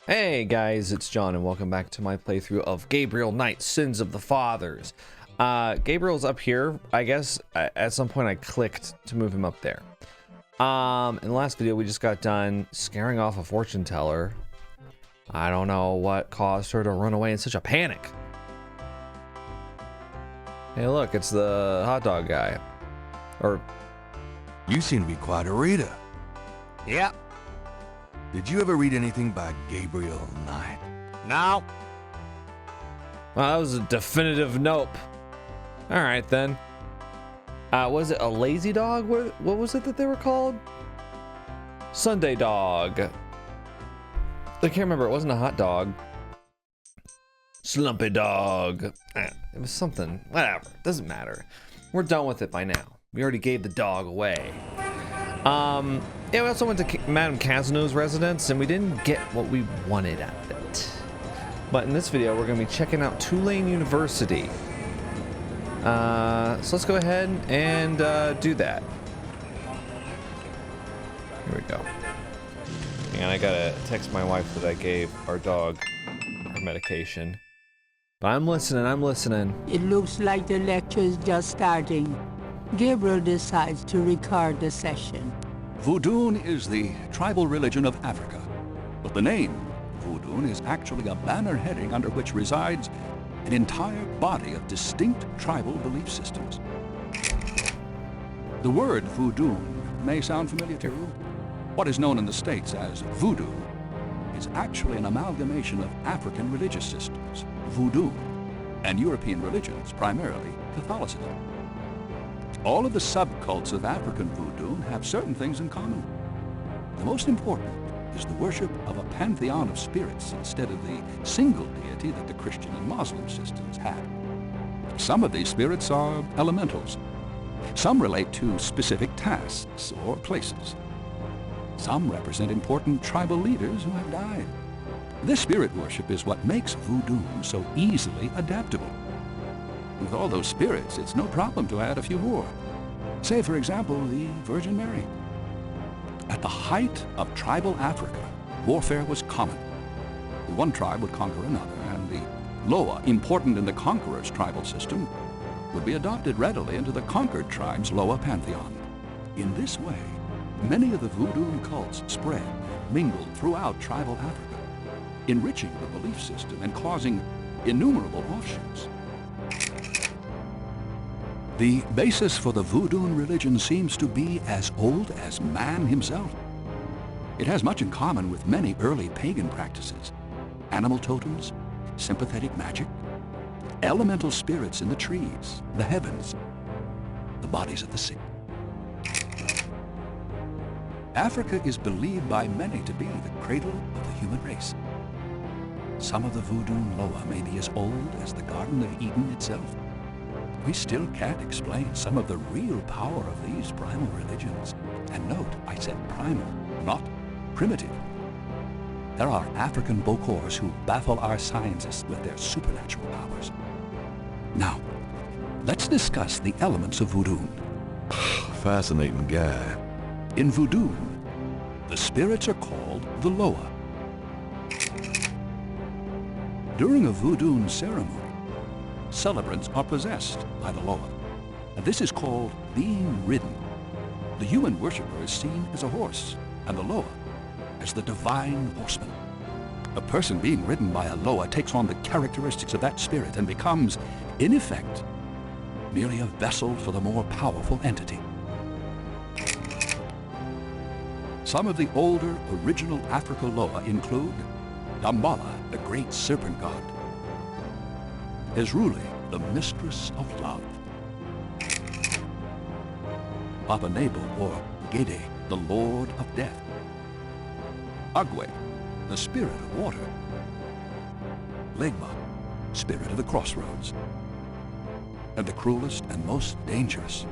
Hey guys, it's John and welcome back to my playthrough of Gabriel Knight, Sins of the Fathers. Gabriel's up here. I guess at some point I clicked to move him up there. In the last video we just got done scaring off a fortune teller. I don't know what caused her to run away in such a panic. Hey look, it's the hot dog guy. Or... You seem to be quite a reader. Yep. Did you ever read anything by Gabriel Knight? No. Well, that was a definitive nope. Alright then. Was it a lazy dog? What was it that they were called? Sunday dog. I can't remember. It wasn't a hot dog. Slumpy dog. It was something. Whatever. Doesn't matter. We're done with it by now. We already gave the dog away. Yeah, we also went to Madame Casino's residence, and we didn't get what we wanted out of it. But in this video, we're going to be checking out Tulane University. So let's go ahead and do that. Here we go. And I gotta text my wife that I gave our dog her medication. But I'm listening. It looks like the lecture is just starting. Gabriel decides to record the session. Vodun is the tribal religion of Africa, but the name Vodun is actually a banner heading under which resides an entire body of distinct tribal belief systems. The word Vodun may sound familiar to you. What is known in the States as Voodoo is actually an amalgamation of African religious systems, Voodoo, and European religions, primarily Catholicism. All of the subcults of African Voodoo have certain things in common. The most important is the worship of a pantheon of spirits instead of the single deity that the Christian and Muslim systems had. Some of these spirits are elementals. Some relate to specific tasks or places. Some represent important tribal leaders who have died. This spirit worship is what makes Voodoo so easily adaptable. With all those spirits, it's no problem to add a few more. Say, for example, the Virgin Mary. At the height of tribal Africa, warfare was common. One tribe would conquer another, and the Loa, important in the conqueror's tribal system, would be adopted readily into the conquered tribe's Loa pantheon. In this way, many of the Voodoo cults spread and mingled throughout tribal Africa, enriching the belief system and causing innumerable offshoots. The basis for the Voodoo religion seems to be as old as man himself. It has much in common with many early pagan practices: animal totems, sympathetic magic, elemental spirits in the trees, the heavens, the bodies of the sick. Africa is believed by many to be the cradle of the human race. Some of the Voodoo Loa may be as old as the Garden of Eden itself. We still can't explain some of the real power of these primal religions. And note, I said primal, not primitive. There are African Bokors who baffle our scientists with their supernatural powers. Now, let's discuss the elements of Voodoo. Fascinating guy. In Voodoo, the spirits are called the Loa. During a Voodoo ceremony, celebrants are possessed by the Loa, and this is called being ridden. The human worshiper is seen as a horse, and the Loa as the divine horseman. A person being ridden by a Loa takes on the characteristics of that spirit and becomes, in effect, merely a vessel for the more powerful entity. Some of the older original Africa Loa include Malia, the great serpent god; Ezruli, the mistress of love; Papa Nebo, or Gede, the lord of death; Agwe, the spirit of water; Legba, spirit of the crossroads; and the cruelest and most dangerous,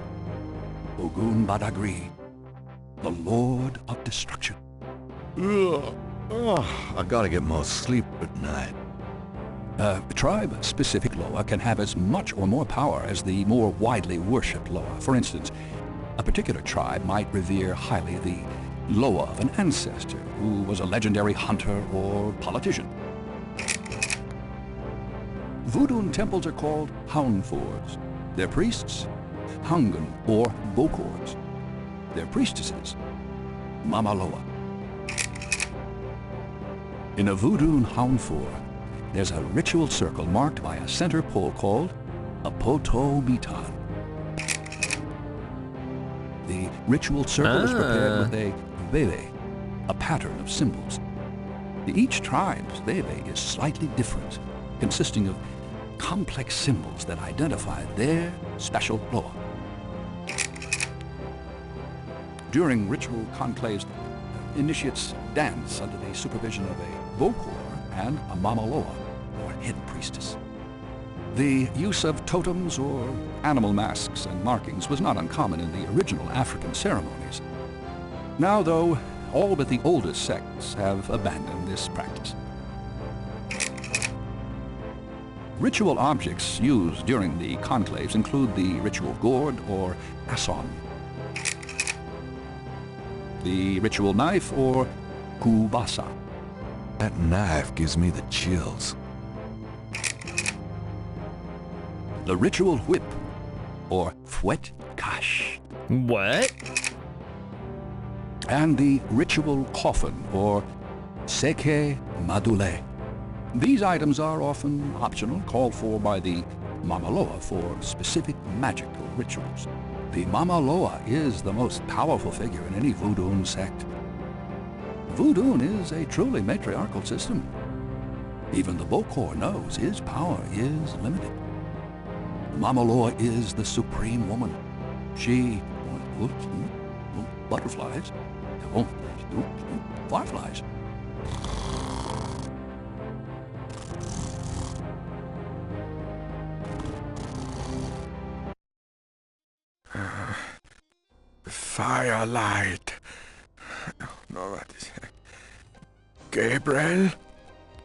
Ogun Badagri, the lord of destruction. Ugh. Oh, I gotta get more sleep at night. A tribe-specific Loa can have as much or more power as the more widely worshipped Loa. For instance, a particular tribe might revere highly the loa of an ancestor who was a legendary hunter or politician. Vodun temples are called Haunfors. Their priests, Hangun or Bokors. Their priestesses, Mama Loa. In a Vodun Haunfor, there's a ritual circle marked by a center pole called a Poto Mitan. The ritual circle is prepared with a veve, a pattern of symbols. Each tribe's veve is slightly different, consisting of complex symbols that identify their special loa. During ritual conclaves, initiates dance under the supervision of a Bokor and a Mama Loa, or head priestess. The use of totems or animal masks and markings was not uncommon in the original African ceremonies. Now, though, all but the oldest sects have abandoned this practice. Ritual objects used during the conclaves include the ritual gourd or asson, the ritual knife or kubasa. That knife gives me the chills. The ritual whip, or fouet cache. What? And the ritual coffin, or seke madule. These items are often optional, called for by the Mama Loa for specific magical rituals. The Mama Loa is the most powerful figure in any Vodun sect. Vodun is a truly matriarchal system. Even the Bokor knows his power is limited. Mama Loa is the supreme woman. She butterflies, fireflies. Firelight. No, what is it? Gabriel?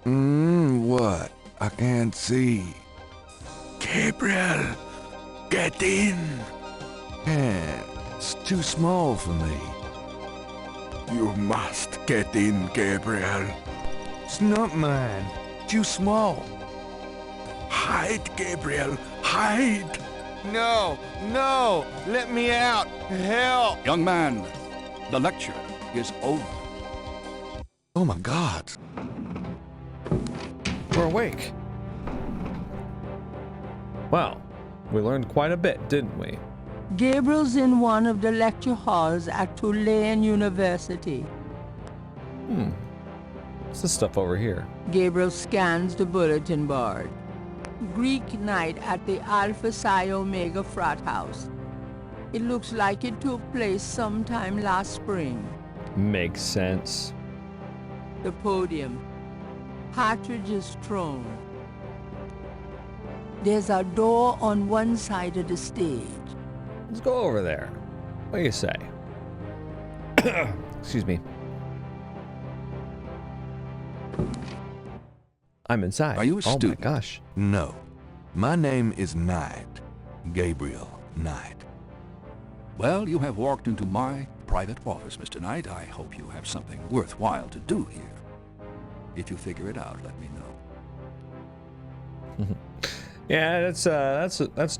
What? I can't see. Gabriel, get in. Can't. It's too small for me. You must get in, Gabriel. It's not mine. Too small. Hide, Gabriel. Hide. No, no, let me out. Help. Young man, the lecture is over. Oh my God. We're awake. Well, we learned quite a bit, didn't we? Gabriel's in one of the lecture halls at Tulane University. What's this stuff over here? Gabriel scans the bulletin board. Greek night at the Alpha Psi Omega frat house. It looks like it took place sometime last spring. Makes sense. The podium. Partridge's throne. There's a door on one side of the stage. Let's go over there. What do you say? Excuse me. I'm inside. Are you a student? Oh my gosh. No. My name is Knight. Gabriel Knight. Well, you have walked into my private office, Mr. Knight. I hope you have something worthwhile to do here. If you figure it out, let me know. Yeah, that's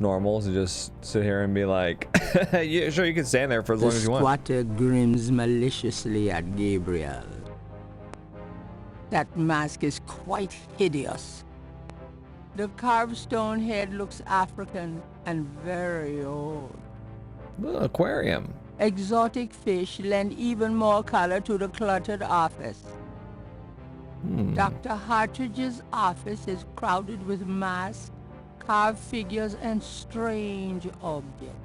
normal to just sit here and be like, yeah, sure, you can stand there for as long as you want. The squatter grins maliciously at Gabriel. That mask is quite hideous. The carved stone head looks African and very old. Little aquarium. Exotic fish lend even more color to the cluttered office. Dr. Hartridge's office is crowded with masks, carved figures, and strange objects.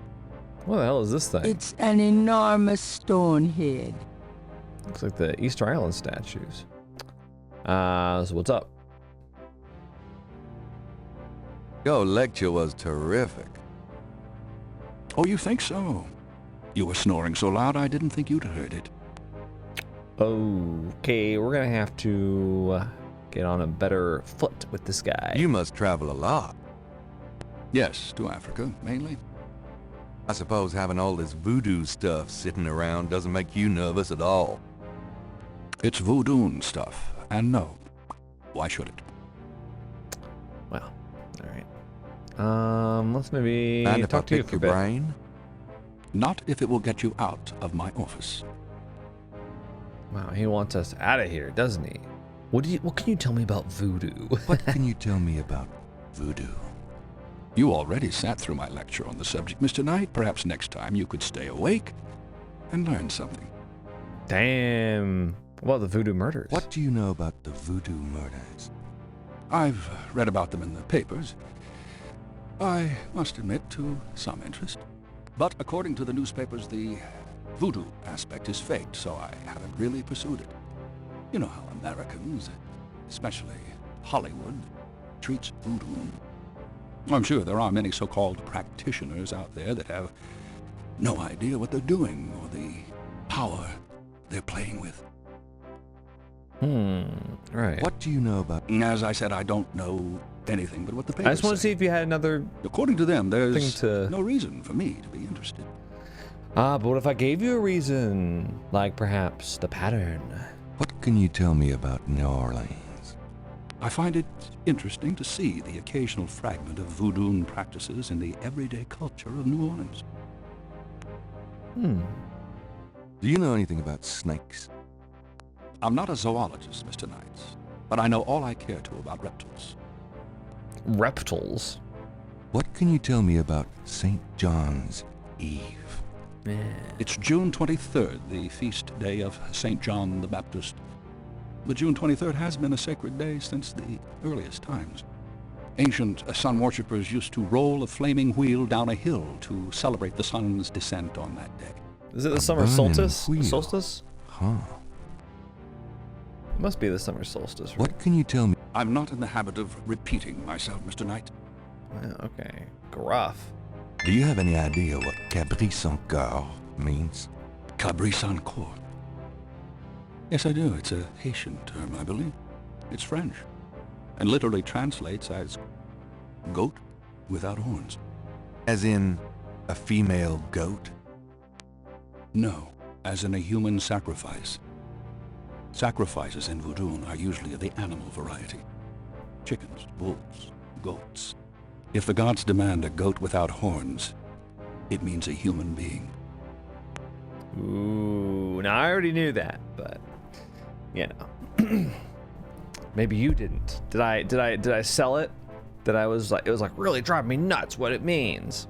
What the hell is this thing? It's an enormous stone head. Looks like the Easter Island statues. So what's up? Your lecture was terrific. Oh, you think so? You were snoring so loud I didn't think you'd heard it. Okay, we're gonna have to get on a better foot with this guy. You must travel a lot. Yes, to Africa, mainly. I suppose having all this voodoo stuff sitting around doesn't make you nervous at all. It's Vodun stuff, and no. Why should it? Well, all right. Let's maybe And if I talk to you pick for a your bit. brain? Not if it will get you out of my office. Wow, he wants us out of here, doesn't he? What can you tell me about voodoo? What can you tell me about voodoo? You already sat through my lecture on the subject, Mr. Knight. Perhaps next time you could stay awake and learn something. Damn. Well, the voodoo murders. What do you know about the voodoo murders? I've read about them in the papers. I must admit, to some interest. But according to the newspapers, the voodoo aspect is faked, so I haven't really pursued it. You know how Americans, especially Hollywood, treats voodoo. I'm sure there are many so-called practitioners out there that have no idea what they're doing or the power they're playing with. Right. What do you know about... As I said, I don't know anything but what the papers I just want to say. see if you had another... According to them, there's to- no reason for me to be interested. but what if I gave you a reason? Like perhaps the pattern? What can you tell me about New Orleans? I find it interesting to see the occasional fragment of voodoo practices in the everyday culture of New Orleans. Do you know anything about snakes? I'm not a zoologist, Mr. Knight, but I know all I care to about reptiles. Reptiles? What can you tell me about St. John's Eve? Yeah. It's June 23rd, the feast day of St. John the Baptist. But June 23rd has been a sacred day since the earliest times. Ancient sun worshippers used to roll a flaming wheel down a hill to celebrate the sun's descent on that day. Is it the summer burning solstice? wheel. Solstice? Huh. It must be the summer solstice, right? What can you tell me? I'm not in the habit of repeating myself, Mr. Knight. Wow, okay. Gruff. Do you have any idea what Cabrit sans cœur means? Cabrit sans corps. Yes, I do. It's a Haitian term, I believe. It's French, and literally translates as goat without horns. As in a female goat? No, as in a human sacrifice. Sacrifices in Voodoo are usually of the animal variety. Chickens, bulls, goats. If the gods demand a goat without horns, it means a human being. Ooh, now I already knew that, but you know, maybe you didn't. Did I sell it? That I was like, it was like really driving me nuts what it means.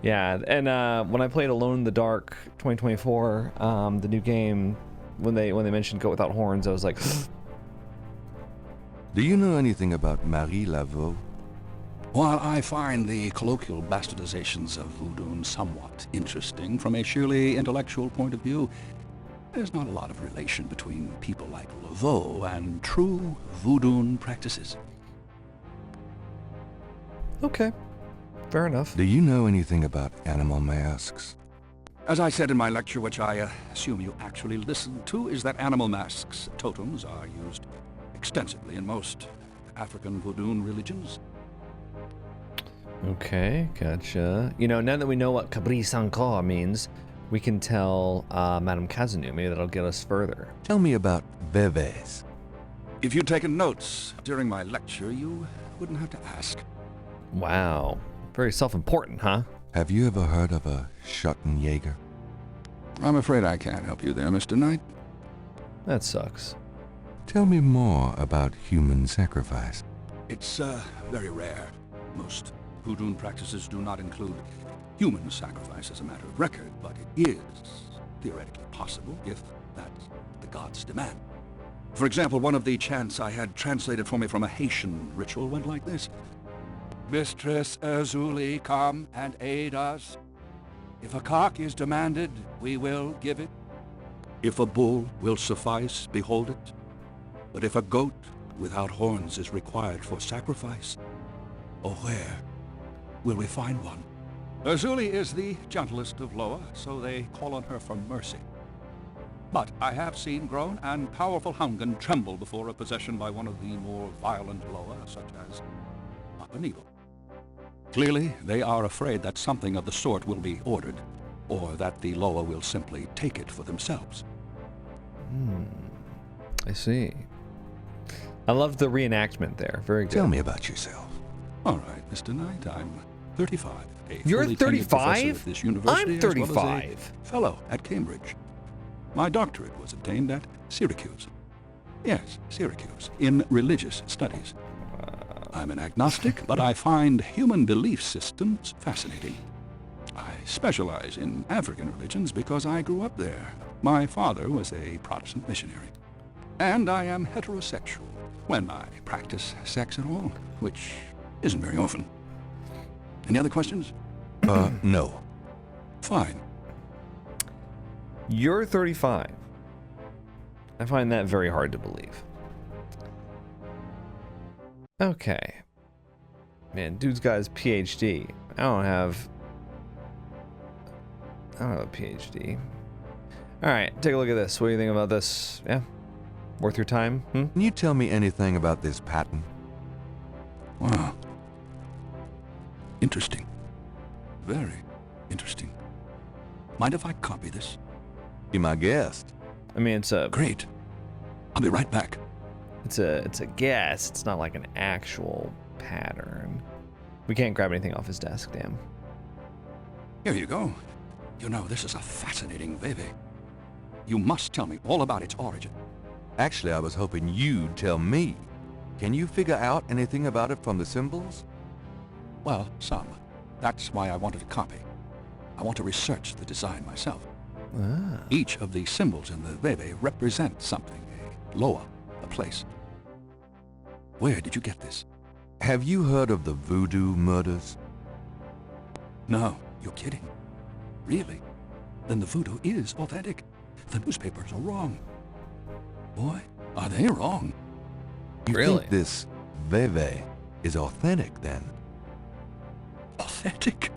Yeah, and when I played Alone in the Dark 2024, the new game, when they mentioned goat without horns, I was like, Do you know anything about Marie Laveau? While I find the colloquial bastardizations of Voodoo somewhat interesting from a sheerly intellectual point of view, there's not a lot of relation between people like Laveau and true Voodoo practices. okay, fair enough. Do you know anything about animal masks? As I said in my lecture, which I assume you actually listened to, is that animal masks, totems, are used extensively in most African Voodoo religions. Okay, gotcha. You know, now that we know what Cabrit sans corps means, we can tell Madame Kazanu. Maybe that'll get us further. Tell me about bebés. If you'd taken notes during my lecture, you wouldn't have to ask. Wow, very self-important, huh? Have you ever heard of a Schottenjäger? I'm afraid I can't help you there, Mr. Knight. That sucks. Tell me more about human sacrifice. It's very rare. Most Voodoo practices do not include human sacrifice as a matter of record, but it is theoretically possible if that's the gods demand. For example, one of the chants I had translated for me from a Haitian ritual went like this. Mistress Azuli, come and aid us. If a cock is demanded, we will give it. If a bull will suffice, behold it. But if a goat without horns is required for sacrifice, oh, where will we find one? Azuli is the gentlest of Loa, so they call on her for mercy. But I have seen grown and powerful Hungan tremble before a possession by one of the more violent Loa, such as Papa Nebo. Clearly, they are afraid that something of the sort will be ordered, or that the Loa will simply take it for themselves. I see. I love the reenactment there. Very good. Tell me about yourself. All right, Mr. Knight, I'm 35. You're fully tenured professor 35? at this university, I'm as well as 35. a fellow at Cambridge. My doctorate was obtained at Syracuse. Yes, Syracuse, in religious studies. I'm an agnostic, but I find human belief systems fascinating. I specialize in African religions because I grew up there. My father was a Protestant missionary. And I am heterosexual, when I practice sex at all, which isn't very often. Any other questions? No. Fine. You're 35. I find that very hard to believe. Okay. Man, dude's got his PhD. I don't have a PhD. Alright, take a look at this. What do you think about this? Yeah? Worth your time? Can you tell me anything about this pattern? Wow. Interesting. Very interesting. Mind if I copy this? Be my guest. I mean, it's a Great. I'll be right back. it's a guess. It's not like an actual pattern. We can't grab anything off his desk, damn. Here you go. You know, this is a fascinating baby. You must tell me all about its origin. Actually, I was hoping you'd tell me. Can you figure out anything about it from the symbols? Well, some. That's why I wanted a copy. I want to research the design myself. Ah. Each of the symbols in the Veve represents something, a Loa, a place. Where did you get this? Have you heard of the Voodoo murders? No, you're kidding. Really? Then the Voodoo is authentic. The newspapers are wrong. Boy, are they wrong. You Really? think this Veve is authentic, then? Authentic?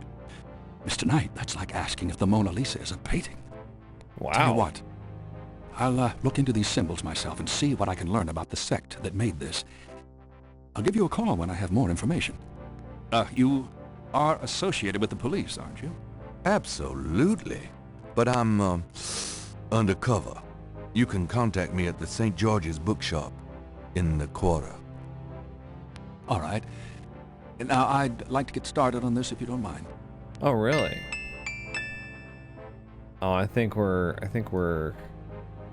Mr. Knight, that's like asking if the Mona Lisa is a painting. Wow. Tell you what, I'll look into these symbols myself and see what I can learn about the sect that made this. I'll give you a call when I have more information. You are associated with the police, aren't you? Absolutely. But I'm, undercover. You can contact me at the St. George's bookshop in the quarter. All right. Now, I'd like to get started on this if you don't mind. Oh, really? Oh, I think we're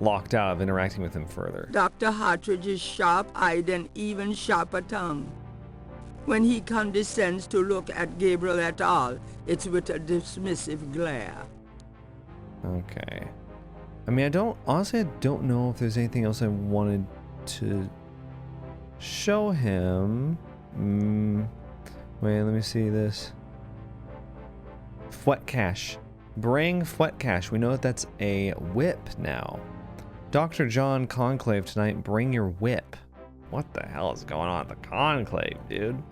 locked out of interacting with him further. Dr. Hartridge is sharp-eyed and even sharper-tongued. When he condescends to look at Gabriel at all, it's with a dismissive glare. Okay. I mean, honestly, I don't know if there's anything else I wanted to show him. Wait, let me see this. Fwet cash. Bring Fwet cash. We know that that's a whip now. Dr. John Conclave tonight, bring your whip. What the hell is going on at the Conclave, dude?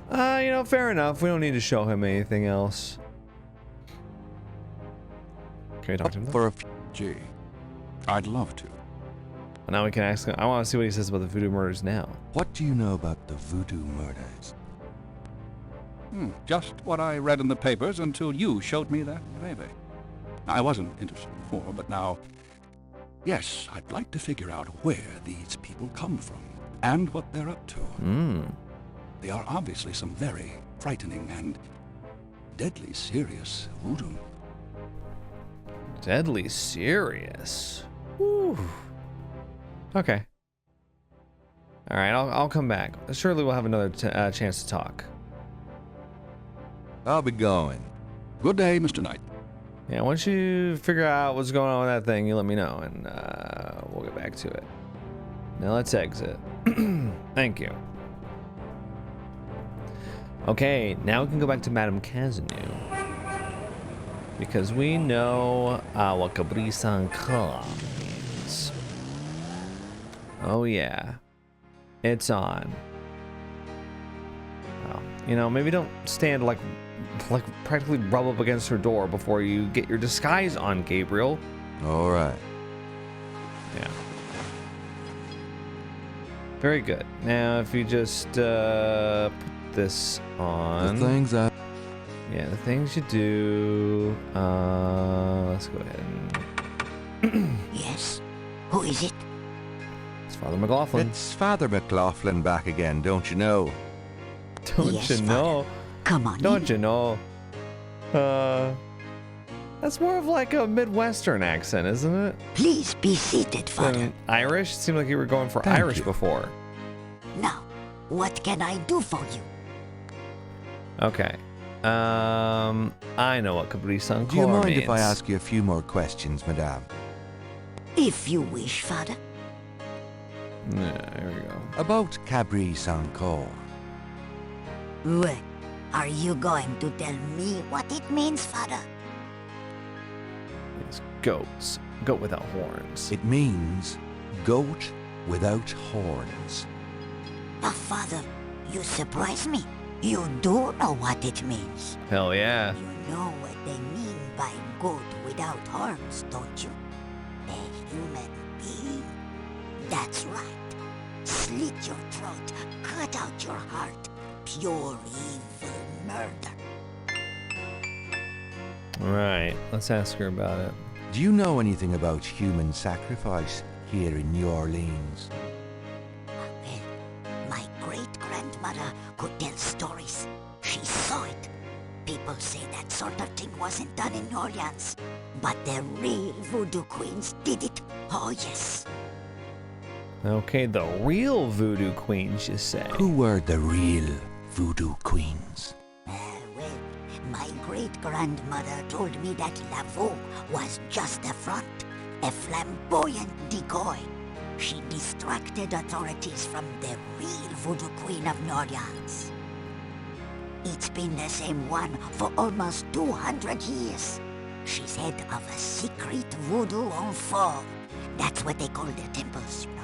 Fair enough. We don't need to show him anything else. Can we talk to him though? For a Gee, I'd love to. Now we can ask him. I want to see what he says about the Voodoo murders now. What do you know about the Voodoo murders? Just what I read in the papers until you showed me that Veve. I wasn't interested before, but now, yes, I'd like to figure out where these people come from and what they're up to. They are obviously some very frightening and deadly serious voodoo. Deadly serious. Whew. Okay. All right, I'll come back. Surely we'll have another chance to talk. I'll be going. Good day, Mr. Knight. Yeah, once you figure out what's going on with that thing, you let me know, and we'll get back to it. Now let's exit. Thank you. Okay, now we can go back to Madame Cazeneuve. Because we know what Cabrit means. Oh yeah. It's on. Well, maybe don't stand like practically rub up against her door before you get your disguise on, Gabriel. All right. Yeah. Very good. Now, if you just put this The on. things I... Yeah, the things you do. Let's go ahead and. Yes? Who is it? It's Father McLaughlin. It's Father McLaughlin back again, don't you know? Don't Yes, you Father. know? Come on Don't in. you know? That's more of like a Midwestern accent, isn't it? Please be seated, Father. Than Irish? It seemed like you were going for Thank Irish you. before. Now, what can I do for you? Okay. I know what Cabrit Sankor Do you mind means. if I ask you a few more questions, madame? If you wish, Father. Yeah, there we go. About Cabrit Sankor. Well, are you going to tell me what it means, Father? It's goats. Goat without horns. It means goat without horns. Oh, Father, you surprise me. You do know what it means. Hell yeah. You know what they mean by goat without horns, don't you? A human being. That's right. Slit your throat, cut out your heart. Pure evil murder. Alright, let's ask her about it. Do you know anything about human sacrifice here in New Orleans? Well, my great-grandmother could tell stories. She saw it. People say that sort of thing wasn't done in New Orleans. But the real voodoo queens did it. Oh, yes. Okay, the real voodoo queens, you say? Who were the real voodoo queens? Well, my great-grandmother told me that Laveau was just a front, a flamboyant decoy. She distracted authorities from the real voodoo queen of New Orleans. It's been the same one for almost 200 years. She's head of a secret voodoo enfant. That's what they call their temples, you know.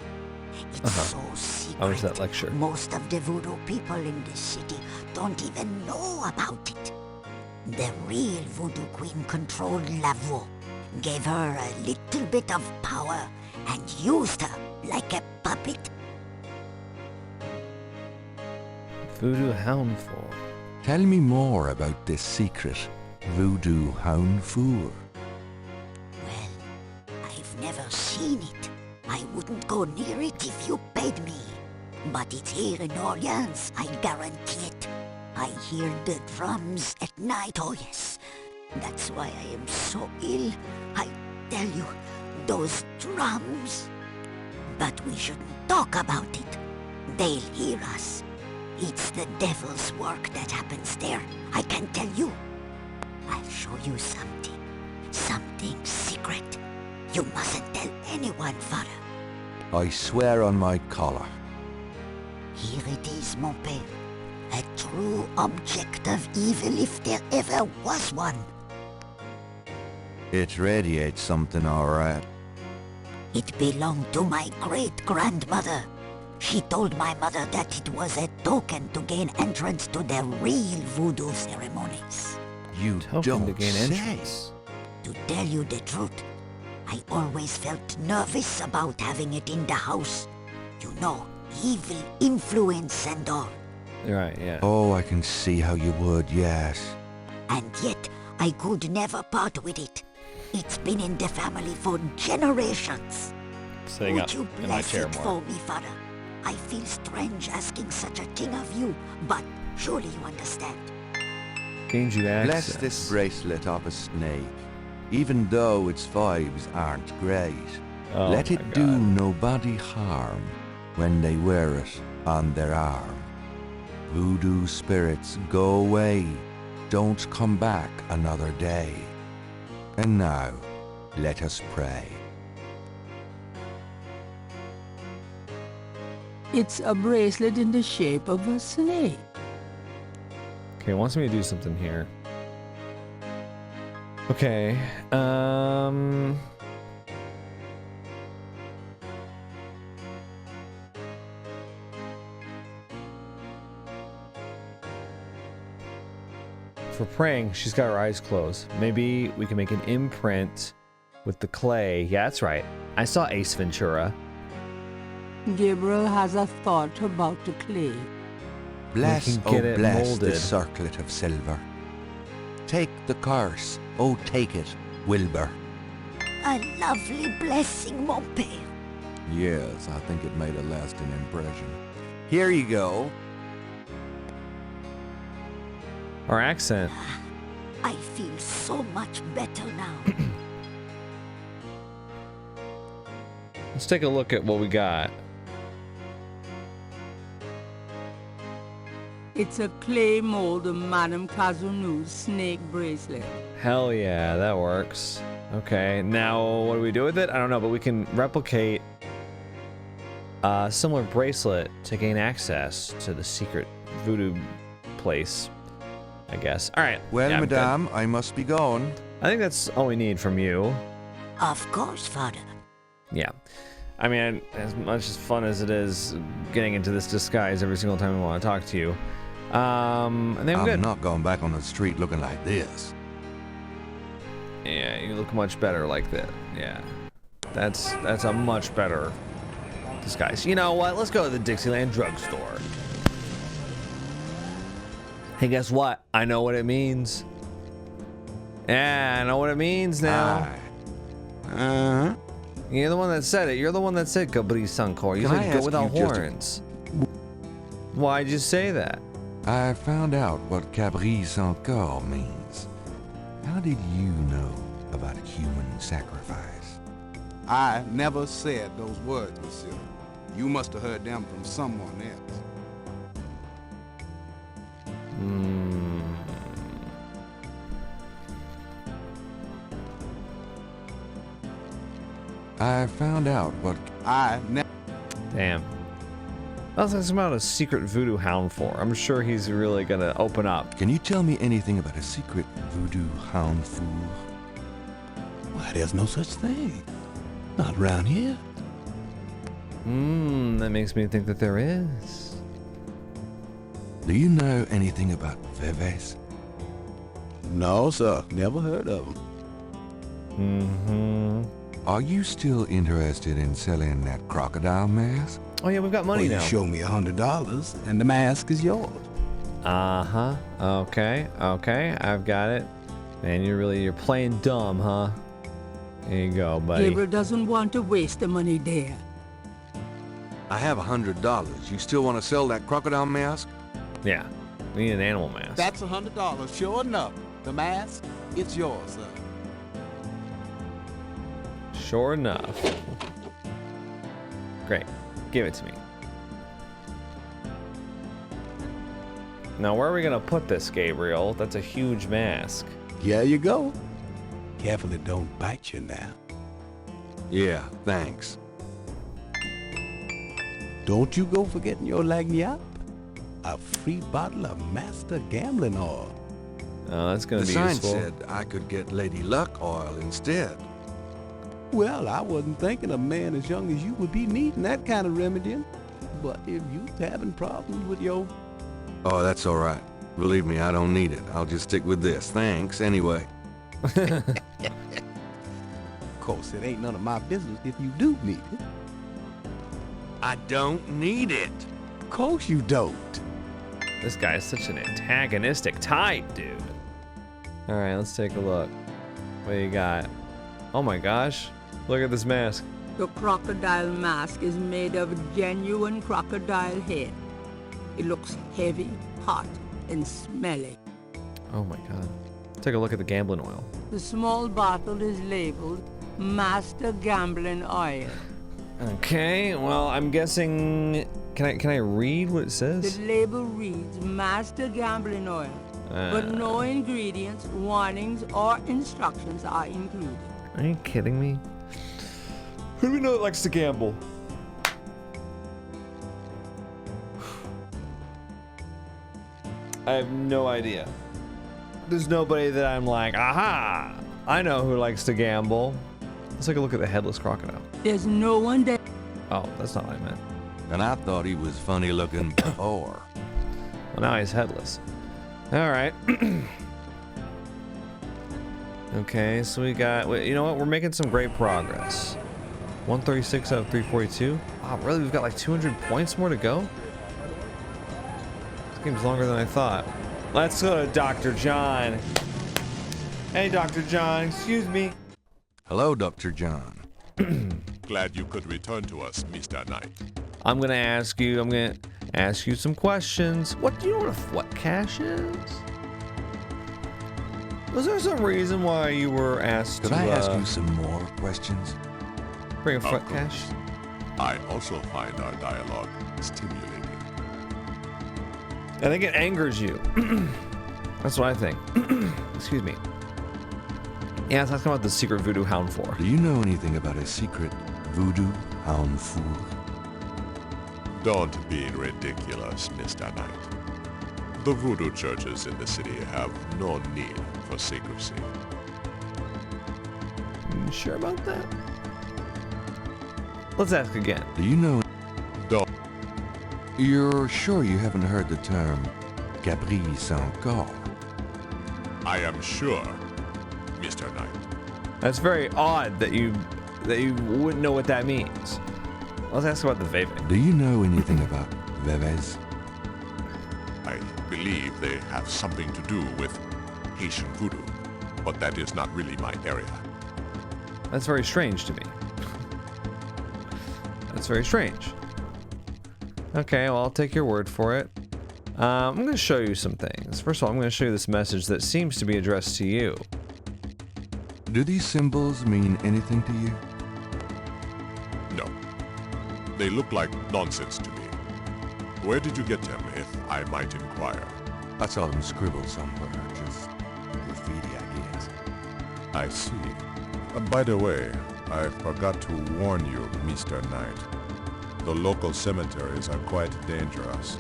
It's so secret. How was that lecture? Most of the voodoo people in this city don't even know about it. The real voodoo queen controlled Laveau, gave her a little bit of power, and used her like a puppet. Voodoo houndful. Tell me more about this secret voodoo hound fool. Well, I've never seen it. I wouldn't go near it if you paid me. But it's here in Orleans, I guarantee it. I hear the drums at night, oh yes. That's why I am so ill. I tell you, those drums. But we shouldn't talk about it. They'll hear us. It's the devil's work that happens there, I can tell you. I'll show you something. Something secret. You mustn't tell anyone, Father. I swear on my collar. Here it is, mon père. A true object of evil if there ever was one. It radiates something, all right. It belonged to my great-grandmother. She told my mother that it was a token to gain entrance to the real voodoo ceremonies. You Token don't to gain say. entrance. To tell you the truth, I always felt nervous about having it in the house. You know, evil influence and all. Right, yeah. Oh, I can see how you would, yes. And yet, I could never part with it. It's been in the family for generations. Sitting Would up you in my bless chair it more. for me, Father? I feel strange asking such a thing of you, but surely you understand. Gained you access. Bless this bracelet of a snake, even though its vibes aren't great. Oh Let my it do God. nobody harm when they wear it on their arm. Voodoo spirits, go away, don't come back another day. And now, let us pray. It's a bracelet in the shape of a snake. Okay, it wants me to do something here. Okay, for praying, she's got her eyes closed. Maybe we can make an imprint with the clay. Yeah, that's right. I saw Ace Ventura. Gabriel has a thought about the clay. Bless, can oh get it bless molded. the circlet of silver. Take the curse, oh take it, Wilbur. A lovely blessing, mon père. Yes, I think it made a lasting impression. Here you go. Our accent. I feel so much better now. Let's take a look at what we got. It's a clay mold of Madame Kazunu's snake bracelet. Hell yeah, that works. Okay, now what do we do with it? I don't know, but we can replicate a similar bracelet to gain access to the secret voodoo place, I guess. All right. Well, yeah, I'm good. madame, I must be gone. I think that's all we need from you. Of course, father. Yeah. I mean, as much as fun as it is getting into this disguise every single time we want to talk to you. And then we're I'm good. not going back on the street looking like this. Yeah, you look much better like that. Yeah. That's a much better disguise. You know what? Let's go to the Dixieland drugstore. Hey, guess what? I know what it means. Yeah, I know what it means now. Uh-huh. You're the one that said it. You're the one that said Cabrit Suncor. You Can I said go ask without you just a- horns. Why'd you say that? I found out what Cabrit Suncor means. How did you know about human sacrifice? I never said those words, monsieur. You must have heard them from someone else. I found out what... I never... Damn. I was talking about a secret voodoo hound for. I'm sure he's really gonna open up. Can you tell me anything about a secret voodoo hound fool? Why, there's no such thing. Not around here. That makes me think that there is. Do you know anything about Veves? No, sir. Never heard of them. Are you still interested in selling that crocodile mask? Oh yeah, we've got money Well, you now. show me $100 and the mask is yours. Uh-huh. Okay, I've got it. Man, you're playing dumb, huh? There you go, buddy. Gabriel doesn't want to waste the money there. I have $100. You still want to sell that crocodile mask? Yeah. We need an animal mask. That's $100, sure enough. The mask, it's yours, sir. Sure enough. Great. Give it to me. Now, where are we gonna put this, Gabriel? That's a huge mask. Here you go. Careful it don't bite you now. Yeah, thanks. Don't you go forgetting your lagniappe. A free bottle of Master Gambling Oil. Oh, that's gonna The be sign useful. said I could get Lady Luck oil instead. Well, I wasn't thinking a man as young as you would be needing that kind of remedy. But if you having problems with your... Oh, that's all right. Believe me, I don't need it. I'll just stick with this. Thanks, anyway. Of course, it ain't none of my business if you do need it. I don't need it. Of course you don't. This guy is such an antagonistic type, dude. All right, let's take a look. What do you got? Oh my gosh. Look at this mask. The crocodile mask is made of genuine crocodile head. It looks heavy, hot, and smelly. Oh my god. Take a look at the gambling oil. The small bottle is labeled Master Gambling Oil. Okay, well, I'm guessing... Can I read what it says? The label reads Master Gambling Oil, but no ingredients, warnings, or instructions are included. Are you kidding me? Who do we know that likes to gamble? I have no idea. There's nobody that I'm like, aha! I know who likes to gamble. Let's take a look at the headless crocodile. There's no one there. Oh, that's not what I meant. And I thought he was funny looking before. Well, now he's headless. All right. Okay, so we got... You know what? We're making some great progress. 136 out of 342. Wow, really? We've got like 200 points more to go? Seems longer than I thought. Let's go to Dr. John. Hey, Dr. John, excuse me. Hello, Dr. John. Glad you could return to us, Mr. Knight. I'm gonna ask you some questions. What do you know what a flat cache is? Was there some reason why you were asked Could to I ask you some more questions? bring a Of flat cache? I also find our dialogue stimulating. I think it angers you. That's what I think. Excuse me. Yeah, let's talk about the secret voodoo hound for. Do you know anything about a secret voodoo hound fool? Don't be ridiculous, Mr. Knight. The voodoo churches in the city have no need for secrecy. You sure about that? Let's ask again. Do you know... Don't. You're sure you haven't heard the term Cabrit sans corps? I am sure, Mr. Knight. That's very odd that you wouldn't know what that means. Let's ask about the Veve. Do you know anything about Veves? I believe they have something to do with Haitian voodoo, but that is not really my area. That's very strange to me. That's very strange. Okay, well, I'll take your word for it. I'm going to show you some things. First of all, I'm going to show you this message that seems to be addressed to you. Do these symbols mean anything to you? No. They look like nonsense to me. Where did you get them, if I might inquire? I saw them scribbled somewhere, just graffiti, I guess. I see. By the way, I forgot to warn you, Mr. Knight. The local cemeteries are quite dangerous.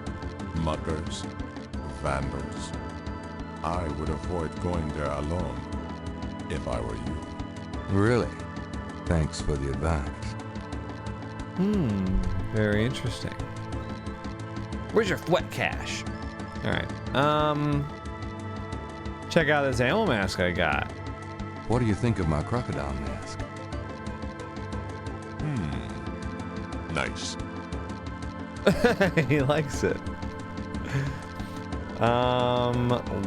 Muggers, vandals. I would avoid going there alone, if I were you. Really? Thanks for the advice. Very interesting. Where's your wet cache? Alright, check out this animal mask I got. What do you think of my crocodile mask? Nice. He likes it.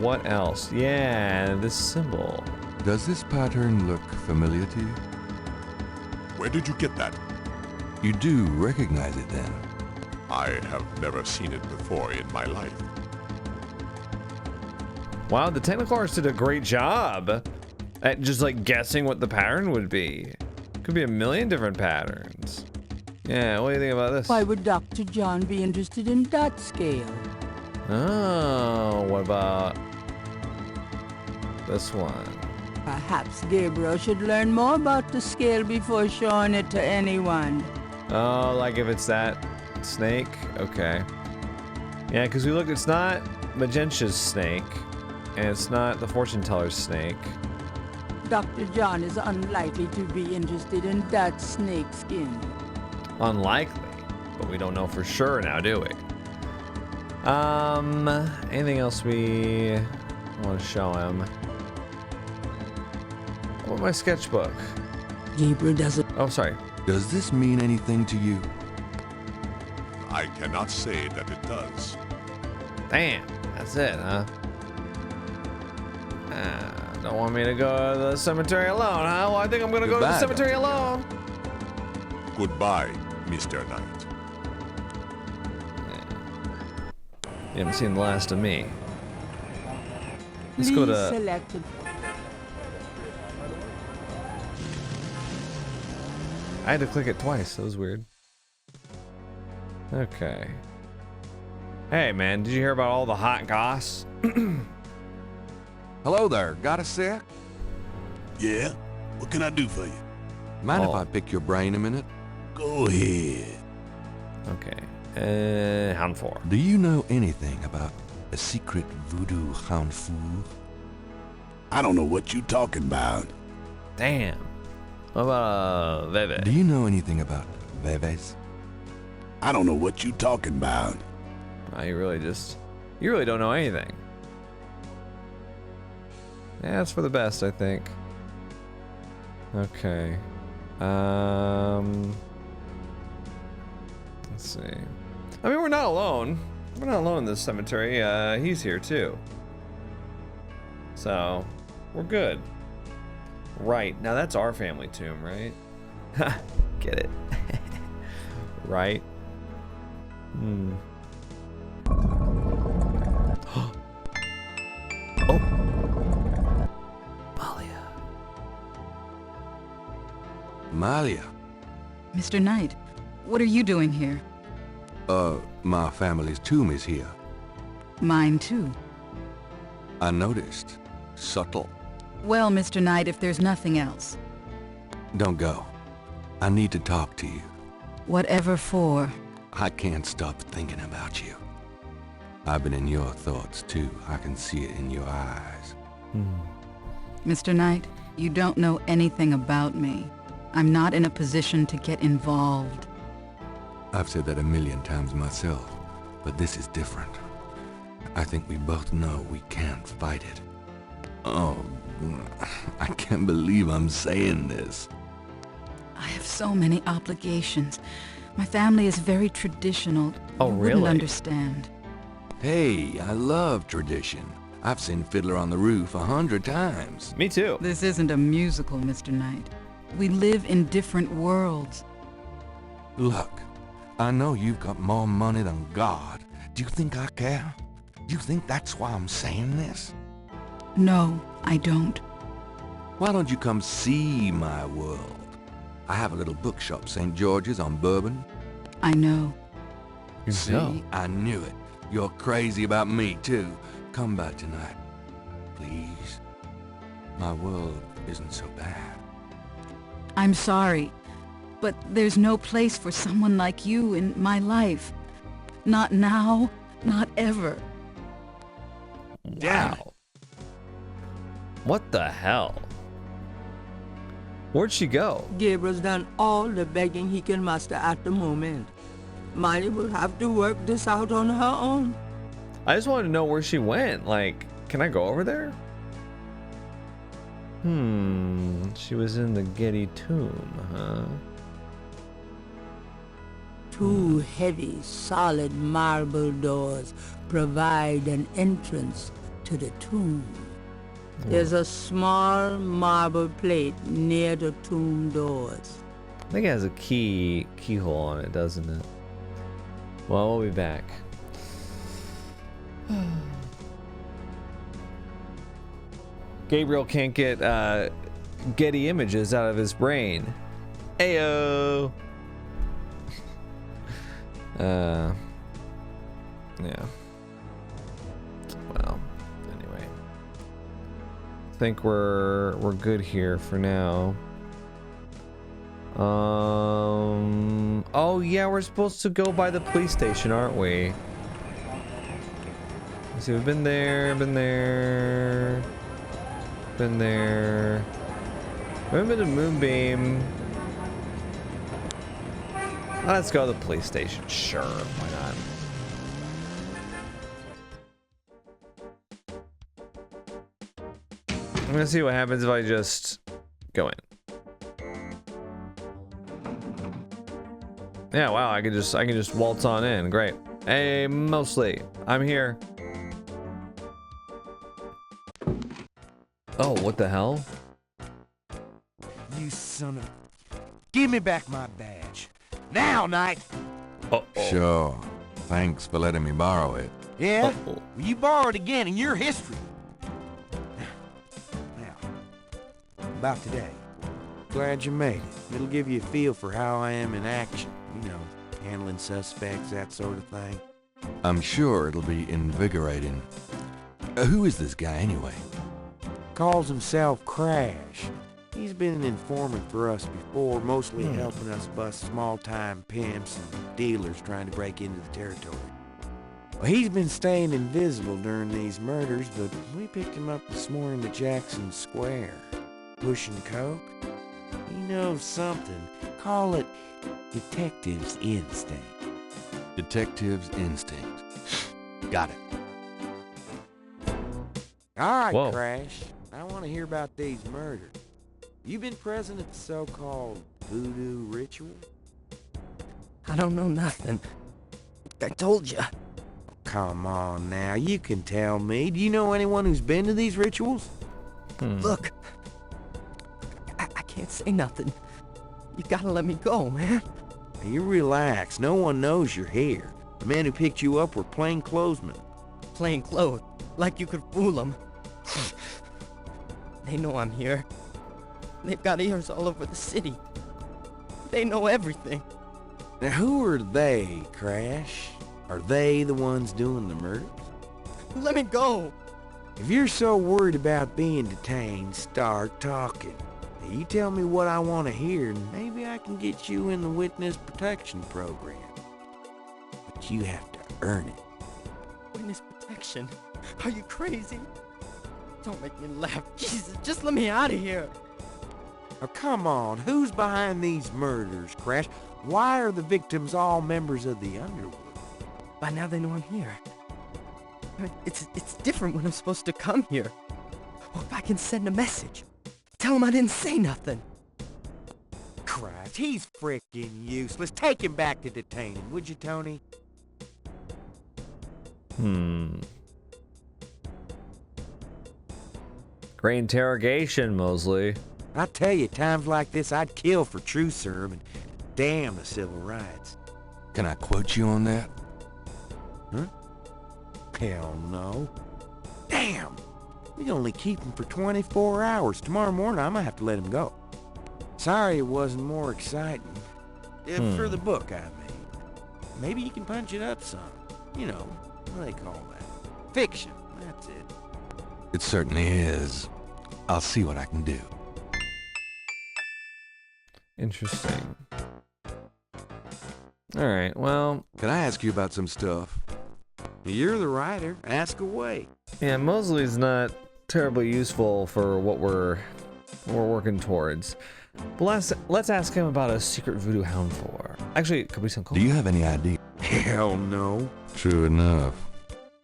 What else? Yeah, this symbol. Does this pattern look familiar to you? Where did you get that? You do recognize it then? I have never seen it before in my life. Wow, the technical artist did a great job at just like guessing what the pattern would be. Could be a million different patterns. Yeah, what do you think about this? Why would Dr. John be interested in that scale? Oh, what about this one? Perhaps Gabriel should learn more about the scale before showing it to anyone. Oh, like if it's that snake? Okay. Yeah, because we looked, it's not Magentia's snake, and it's not the fortune teller's snake. Dr. John is unlikely to be interested in that snake skin. Unlikely, but we don't know for sure now, do we? Anything else we want to show him? What about my sketchbook? Gabriel doesn't. Oh, sorry. Does this mean anything to you? I cannot say that it does. Damn, that's it, huh? Don't want me to go to the cemetery alone, huh? Well, I think I'm gonna go to the Goodbye, cemetery Dr. alone. Goodbye, Mr. Knight. You haven't seen the last of me. Let's go Please to. select it. I had to click it twice. That was weird. Okay. Hey, man, did you hear about all the hot goss? Hello there, got a sec? Yeah? What can I do for you? Mind Oh. if I pick your brain a minute? Go ahead. Okay. Hound 4. Do you know anything about a secret voodoo hound fool? I don't know what you talking about. Damn. What about Veve? Do you know anything about Veves? I don't know what you talking about. Oh, you really don't know anything. Yeah, that's for the best, I think. Okay. Let's see. I mean, we're not alone. We're not alone in this cemetery. He's here too. So, we're good. Right. Now that's our family tomb, right? Get it. Right? Hmm. Oh. Malia. Malia. Mr. Knight, what are you doing here? My family's tomb is here. Mine too. I noticed. Subtle. Well, Mr. Knight, if there's nothing else. Don't go. I need to talk to you. Whatever for. I can't stop thinking about you. I've been in your thoughts too. I can see it in your eyes. Mr. Knight, you don't know anything about me. I'm not in a position to get involved. I've said that a million times myself, but this is different. I think we both know we can't fight it. Oh, I can't believe I'm saying this. I have so many obligations. My family is very traditional. Oh, You really? wouldn't understand. Hey, I love tradition. I've seen Fiddler on the Roof 100 times. Me too. This isn't a musical, Mr. Knight. We live in different worlds. Look, I know you've got more money than God. Do you think I care? Do you think that's why I'm saying this? No, I don't. Why don't you come see my world? I have a little bookshop, St. George's on Bourbon. I know. See, I knew it. You're crazy about me, too. Come by tonight, please. My world isn't so bad. I'm sorry, but there's no place for someone like you in my life. Not now, not ever. Wow. What the hell? Where'd she go? Gabriel's done all the begging he can muster at the moment. Malia will have to work this out on her own. I just wanted to know where she went. Like, can I go over there? She was in the Getty tomb, huh? Two heavy, solid marble doors provide an entrance to the tomb. There's a small marble plate near the tomb doors. I think it has a keyhole on it, doesn't it? Well, we'll be back. Gabriel can't get Getty images out of his brain. Ayo. Yeah. Well, anyway. I think we're good here for now. Oh yeah, we're supposed to go by the police station, aren't we? Let's see, we've been there. We haven't been to Moonbeam. Let's go to the police station. Sure, why not? I'm gonna see what happens if I just go in. Yeah, wow, I can just waltz on in. Great. Hey, mostly. I'm here. Oh, what the hell? You son of... Give me back my badge. Now, Knight! Uh-oh. Sure. Thanks for letting me borrow it. Yeah? Uh-oh. Well, you borrowed again in your history. Now, about today. Glad you made it. It'll give you a feel for how I am in action. You know, handling suspects, that sort of thing. I'm sure it'll be invigorating. Who is this guy anyway? Calls himself Crash. He's been an informant for us before, mostly helping us bust small-time pimps and dealers trying to break into the territory. Well, he's been staying invisible during these murders, but we picked him up this morning at Jackson Square. Pushing coke? He knows something. Call it detective's instinct. Detective's instinct. Got it. All right, Whoa. Crash. I want to hear about these murders. You been present at the so-called voodoo ritual? I don't know nothing. I told you. come on now. You can tell me. Do you know anyone who's been to these rituals? Look, I can't say nothing. You gotta let me go, man. You relax. No one knows you're here. The men who picked you up were plainclothesmen. Plain clothes, like you could fool them. They know I'm here. They've got ears all over the city. They know everything. Now, who are they, Crash? Are they the ones doing the murders? Let me go. If you're so worried about being detained, start talking. Now, you tell me what I want to hear, and maybe I can get you in the witness protection program. But you have to earn it. Witness protection? Are you crazy? Don't make me laugh. Jesus, just let me out of here. Now, come on. Who's behind these murders, Crash? Why are the victims all members of the Underwood? By now they know I'm here. It's different when I'm supposed to come here. Or if I can send a message. Tell them I didn't say nothing. Christ, he's frickin' useless. Take him back to detain him, would you, Tony? Great interrogation, Mosley. I tell you, times like this, I'd kill for true serve and damn the civil rights. Can I quote you on that? Huh? Hell no. Damn! We can only keep him for 24 hours. Tomorrow morning, I'm gonna have to let him go. Sorry it wasn't more exciting. For the book I made. Maybe you can punch it up some. You know, what do they call that? Fiction. That's it. It certainly is. I'll see what I can do. Interesting. Alright, well... Can I ask you about some stuff? You're the writer. Ask away. Yeah, Mosley's not terribly useful for what we're working towards. But let's ask him about a secret voodoo hound for. Actually, could we some call? Do you have any idea? Hell no. True enough.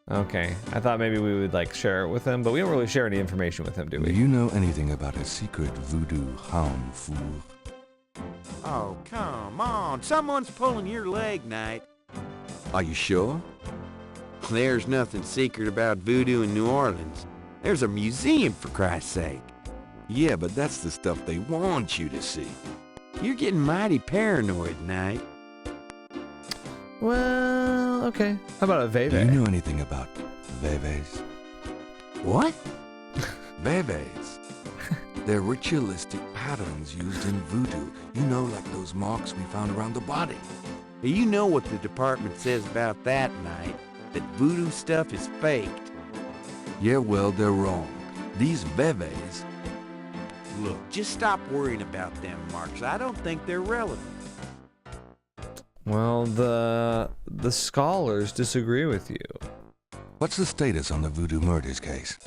Okay, I thought maybe we would like share it with him, but we don't really share any information with him, do we? Do you know anything about a secret voodoo hound fool? Oh, come on. Someone's pulling your leg, Knight. Are you sure? There's nothing secret about voodoo in New Orleans. There's a museum, for Christ's sake. Yeah, but that's the stuff they want you to see. You're getting mighty paranoid, Knight. Well, okay. How about a Veve? Do you know anything about Veves? What? Veves. They're ritualistic patterns used in voodoo. You know, like those marks we found around the body. You know what the department says about that, Knight. That voodoo stuff is faked. Yeah, well, they're wrong. These Veves... Look, just stop worrying about them marks. I don't think they're relevant. Well, the scholars disagree with you. What's the status on the voodoo murders case?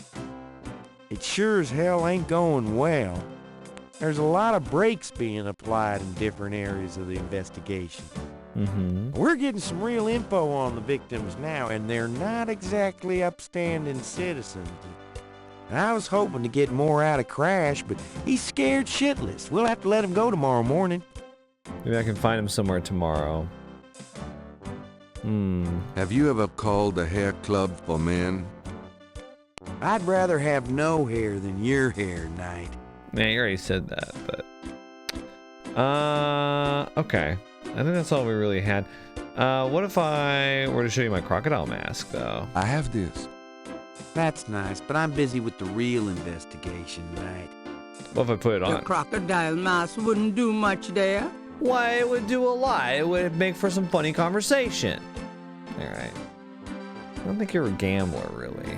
It sure as hell ain't going well. There's a lot of brakes being applied in different areas of the investigation. We're getting some real info on the victims now, and they're not exactly upstanding citizens. I was hoping to get more out of Crash, but he's scared shitless. We'll have to let him go tomorrow morning. Maybe I can find him somewhere tomorrow. Have you ever called the hair club for men? I'd rather have no hair than your hair, Knight. Yeah, you already said that, but... okay. I think that's all we really had. What if I were to show you my crocodile mask, though? I have this. That's nice, but I'm busy with the real investigation, Knight. What if I put it The on? crocodile mask wouldn't do much there. Why, it would do a lot. It would make for some funny conversation. Alright. I don't think you're a gambler, really.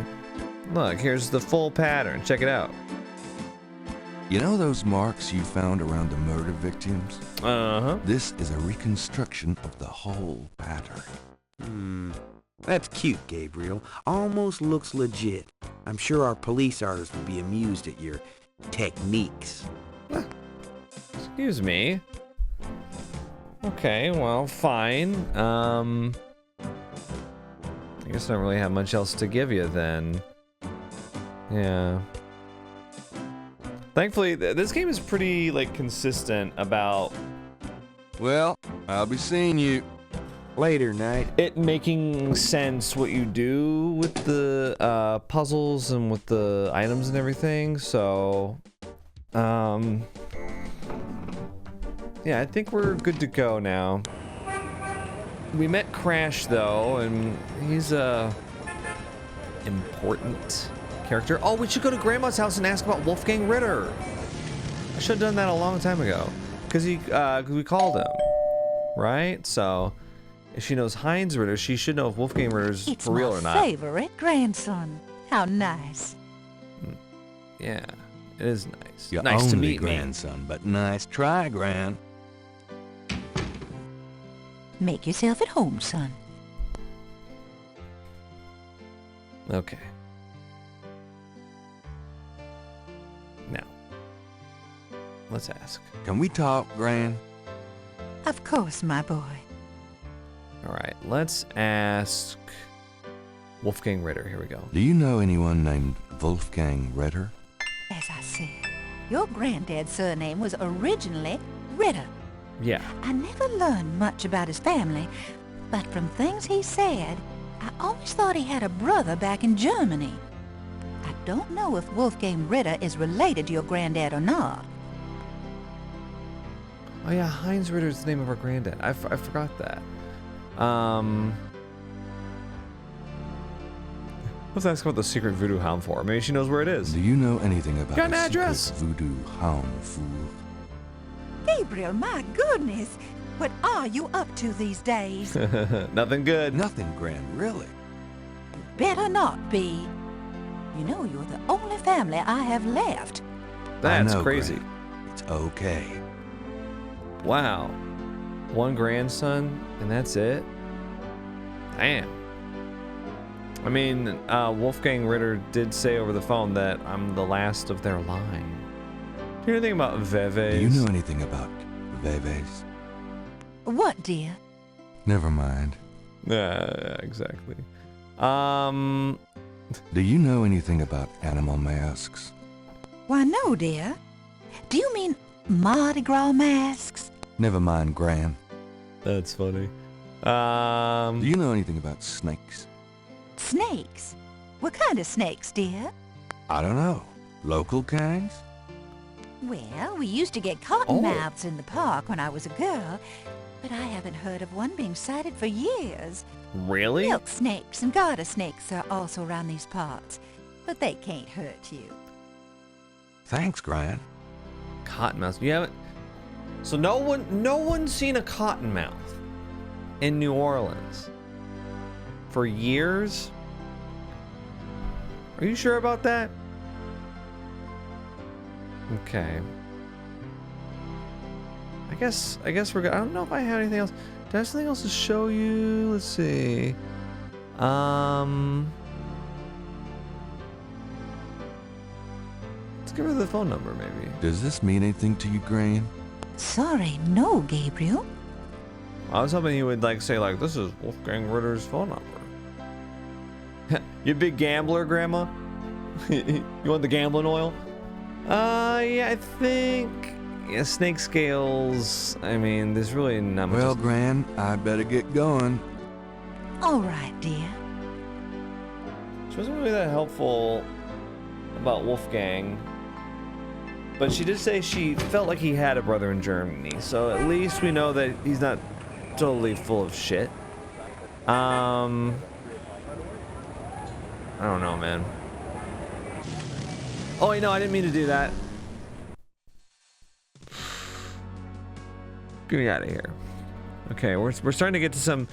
Look, here's the full pattern. Check it out. You know those marks you found around the murder victims? Uh-huh. This is a reconstruction of the whole pattern. That's cute, Gabriel. Almost looks legit. I'm sure our police artists would be amused at your techniques. Excuse me. Okay, well, fine. I guess I don't really have much else to give you then. Yeah. Thankfully, this game is pretty, like, consistent about... Well, I'll be seeing you. Later, Knight. it making sense what you do with the puzzles and with the items and everything. So, yeah, I think we're good to go now. We met Crash though, and he's a important character. Oh, we should go to Grandma's house and ask about Wolfgang Ritter. I should have done that a long time ago, cause we called him, right? So if she knows Heinz Ritter, she should know if Wolfgang Ritter's for real or not. It's my favorite grandson. How nice. Yeah, it is nice. Your Nice to only meet me. grandson, but nice try, Gran. Make yourself at home, son. Okay. Now, let's ask. Can we talk, Gran? Of course, my boy. All right, let's ask Wolfgang Ritter. Here we go. Do you know anyone named Wolfgang Ritter? As I said, your granddad's surname was originally Ritter. Yeah. I never learned much about his family, but from things he said, I always thought he had a brother back in Germany. I don't know if Wolfgang Ritter is related to your granddad or not. Oh yeah, Heinz Ritter is the name of our granddad. I forgot that. Let's ask about the secret voodoo hound for. Maybe she knows where it is. Do you know anything about Got an the address? secret voodoo hound fool? Gabriel, my goodness! What are you up to these days? Nothing good. Nothing, Gran, really. Better not be. You know you're the only family I have left. That's I know, crazy. Gran. It's okay. Wow. One grandson, and that's it? Damn. I mean, Wolfgang Ritter did say over the phone that I'm the last of their line. Do you know anything about Veves? Do you know anything about Veves? What, dear? Never mind. Yeah, exactly. Do you know anything about animal masks? Why, no, dear. Do you mean Mardi Gras masks? Never mind, Gran. That's funny. Do you know anything about snakes? Snakes? What kind of snakes, dear? I don't know. Local kinds? Well, we used to get cottonmouths in the park when I was a girl, but I haven't heard of one being sighted for years. Really? Milk snakes and garter snakes are also around these parts, but they can't hurt you. Thanks, Gran. Cottonmouth. You haven't. So no one's seen a cottonmouth in New Orleans for years. Are you sure about that? Okay. I guess we're good. I don't know if I have anything else. Do I have something else to show you? Let's see. Let's give her the phone number, maybe. Does this mean anything to you, Gran? Sorry, no, Gabriel. I was hoping you would say this is Wolfgang Ritter's phone number. You big gambler, Grandma? You want the gambling oil? Yeah, I think snake scales. I mean, there's really not much. Well, Gran, I better get going. All right, dear. She wasn't really that helpful about Wolfgang, but she did say she felt like he had a brother in Germany, so at least we know that he's not totally full of shit. I don't know, man. Oh, wait, no, I didn't mean to do that. Get me out of here. Okay, we're starting to get to some.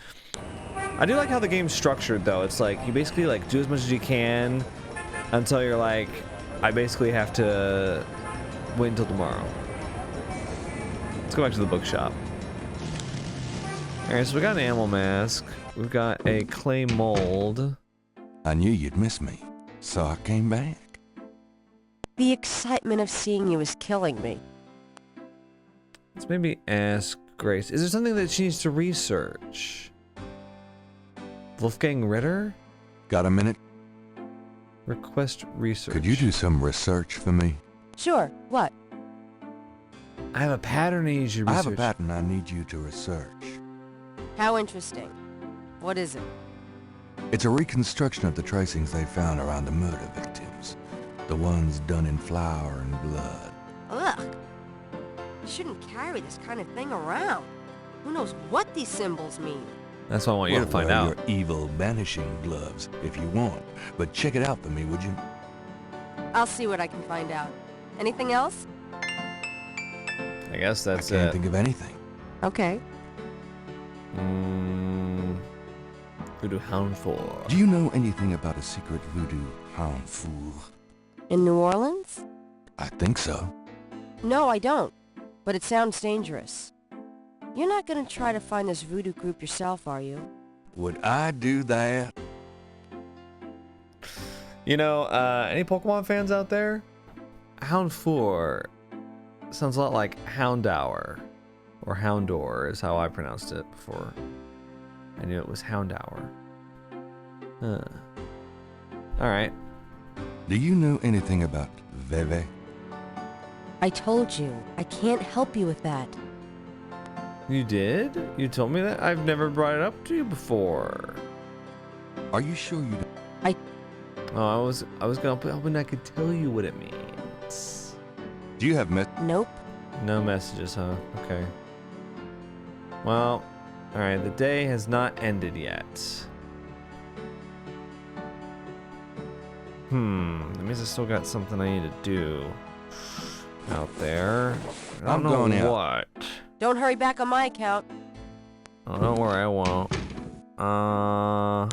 I do like how the game's structured, though. It's like you basically do as much as you can until you're like, I basically have to wait until tomorrow. Let's go back to the bookshop. Alright, so we got an animal mask. We've got a clay mold. I knew you'd miss me, so I came back. The excitement of seeing you is killing me. Let's maybe ask Grace. Is there something that she needs to research? Wolfgang Ritter? Got a minute? Request research. Could you do some research for me? Sure, what? I have a pattern I need you to research. I have a pattern I need you to research. How interesting. What is it? It's a reconstruction of the tracings they found around the murder victims. The ones done in flour and blood. Ugh. You shouldn't carry this kind of thing around. Who knows what these symbols mean? That's what I want you to find wear out. your evil banishing gloves if you want, but check it out for me, would you? I'll see what I can find out. Anything else? I guess that's I can't it. think of anything. Okay. Voodoo Hound 4. Do you know anything about a secret voodoo hound fool? In New Orleans? I think so. No, I don't. But it sounds dangerous. You're not gonna try to find this voodoo group yourself, are you? Would I do that? You know, any Pokemon fans out there? Hound 4 sounds a lot like Houndour, or Houndor is how I pronounced it before. I knew it was Houndour. Huh. Alright. Do you know anything about Veve? I told you, I can't help you with that. You did? You told me that? I've never brought it up to you before. Are you sure you don't? Oh, I was hoping I could tell you what it means. Do you have Nope. No messages, huh? Okay. Well, alright, the day has not ended yet. That means I still got something I need to do out there. I I'm don't going know out. what. Don't hurry back on my account. Oh, don't worry, I won't. I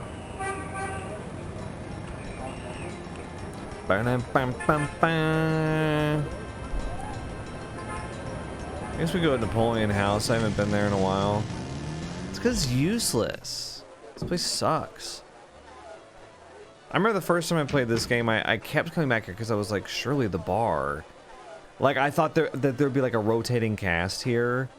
guess we go to Napoleon House. I haven't been there in a while. It's because it's useless. This place sucks. I remember the first time I played this game, I kept coming back here because I was like, surely the bar. Like, I thought that there'd be like a rotating cast here.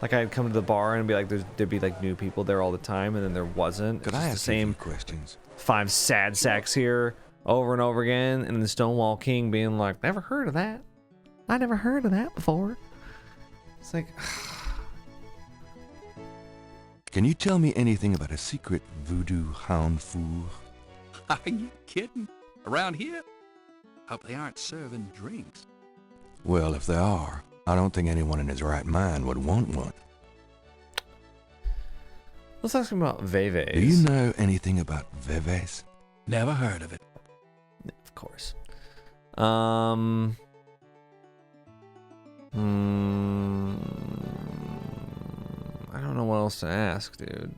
Like, I'd come to the bar and be like, there'd be like new people there all the time, and then there wasn't. Could It's I just ask the same you a few questions? 5 sad sacks here over and over again, and the Stonewall King being like, never heard of that. I never heard of that before. It's like, Can you tell me anything about a secret voodoo hound fool? Are you kidding? Around here? Hope they aren't serving drinks. Well, if they are, I don't think anyone in his right mind would want one. let's ask him about Veves. Do you know anything about Veves? Never heard of it. Of course. I don't know what else to ask, dude.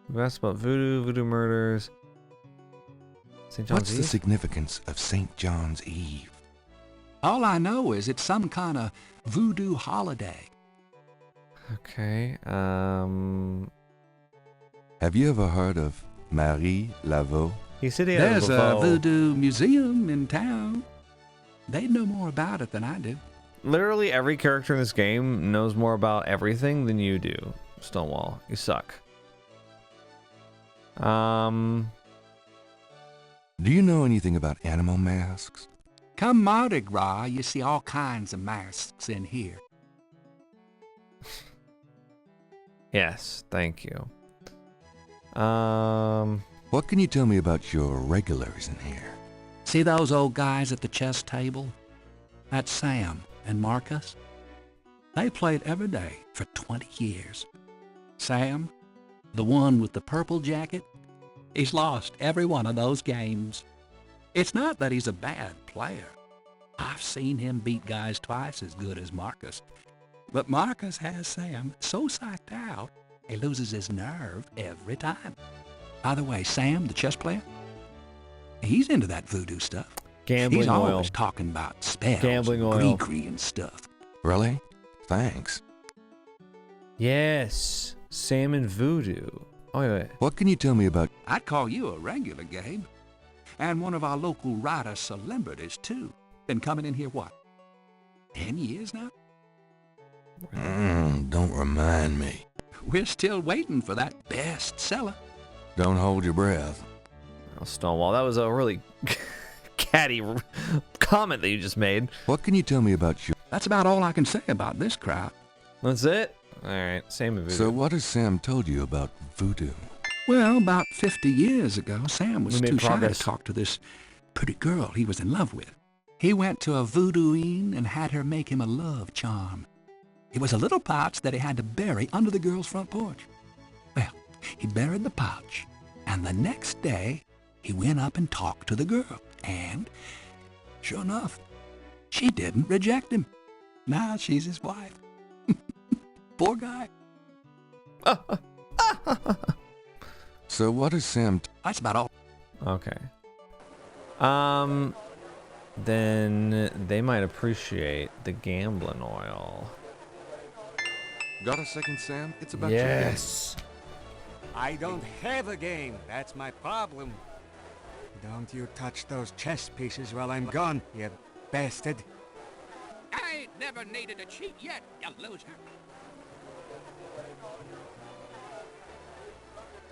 We asked about voodoo murders. St. John's What's Eve? the significance of St. John's Eve? All I know is it's some kind of voodoo holiday. Okay. Have you ever heard of Marie Laveau? He said he had There's a Laveau. voodoo museum in town. They'd know more about it than I do. Literally every character in this game knows more about everything than you do. Stonewall, you suck. Do you know anything about animal masks? Come Mardi Gras, you see all kinds of masks in here. Yes, thank you. What can you tell me about your regulars in here? See those old guys at the chess table? That's Sam and Marcus. They played every day for 20 years. Sam, the one with the purple jacket, he's lost every one of those games. It's not that he's a bad player. I've seen him beat guys twice as good as Marcus. But Marcus has Sam so psyched out, he loses his nerve every time. By the way, Sam, the chess player, he's into that voodoo stuff. Gambling He's oil. always talking about spells, Gambling and oil. gree and stuff. Really? Thanks. Yes, salmon voodoo. Oh, wait. What can you tell me about... I'd call you a regular, Gabe. And one of our local writer celebrities, too. Been coming in here, what, 10 years now? Don't remind me. We're still waiting for that bestseller. Don't hold your breath. Oh, Stonewall, that was a really catty comment that you just made. What can you tell me about you? That's about all I can say about this crowd. That's it? Alright, same with Voodoo. So what has Sam told you about voodoo? Well, about 50 years ago, Sam was We made too shy to progress. talk to this pretty girl he was in love with. He went to a voodooine and had her make him a love charm. It was a little pouch that he had to bury under the girl's front porch. Well, he buried the pouch, and the next day, he went up and talked to the girl. And, sure enough, she didn't reject him. Now she's his wife. Poor guy. So what has Sam... That's about all. Okay. Then they might appreciate the gambling oil. Got a second, Sam? It's about Yes. I don't have a game. That's my problem. Don't you touch those chess pieces while I'm gone, you bastard. I ain't never needed to cheat yet, you loser.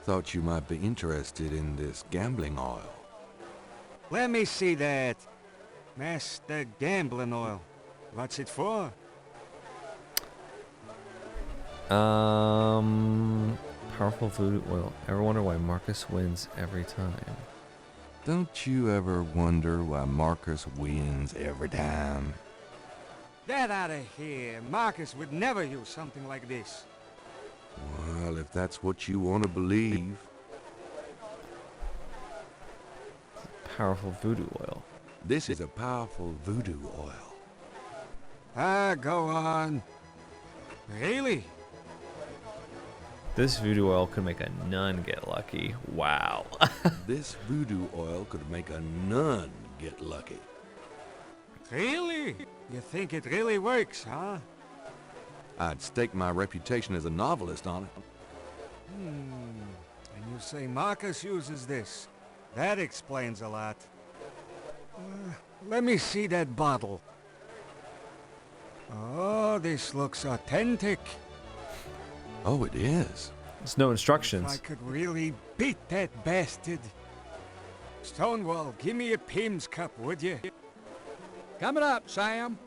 Thought you might be interested in this gambling oil. Let me see that. Master Gambling Oil. What's it for? Powerful voodoo oil. Ever wonder why Marcus wins every time? Don't you ever wonder why Marcus wins every time? Get out of here. Marcus would never use something like this. Well, if that's what you want to believe. Powerful voodoo oil. This is a powerful voodoo oil. Go on. Really? This voodoo oil could make a nun get lucky. Wow. This voodoo oil could make a nun get lucky. Really? You think it really works, huh? I'd stake my reputation as a novelist on it. And you say Marcus uses this. That explains a lot. Let me see that bottle. Oh, this looks authentic. Oh, it is. There's no If I instructions. could really beat that bastard. Stonewall, give me a Pim's cup, would you? Coming up, Sam.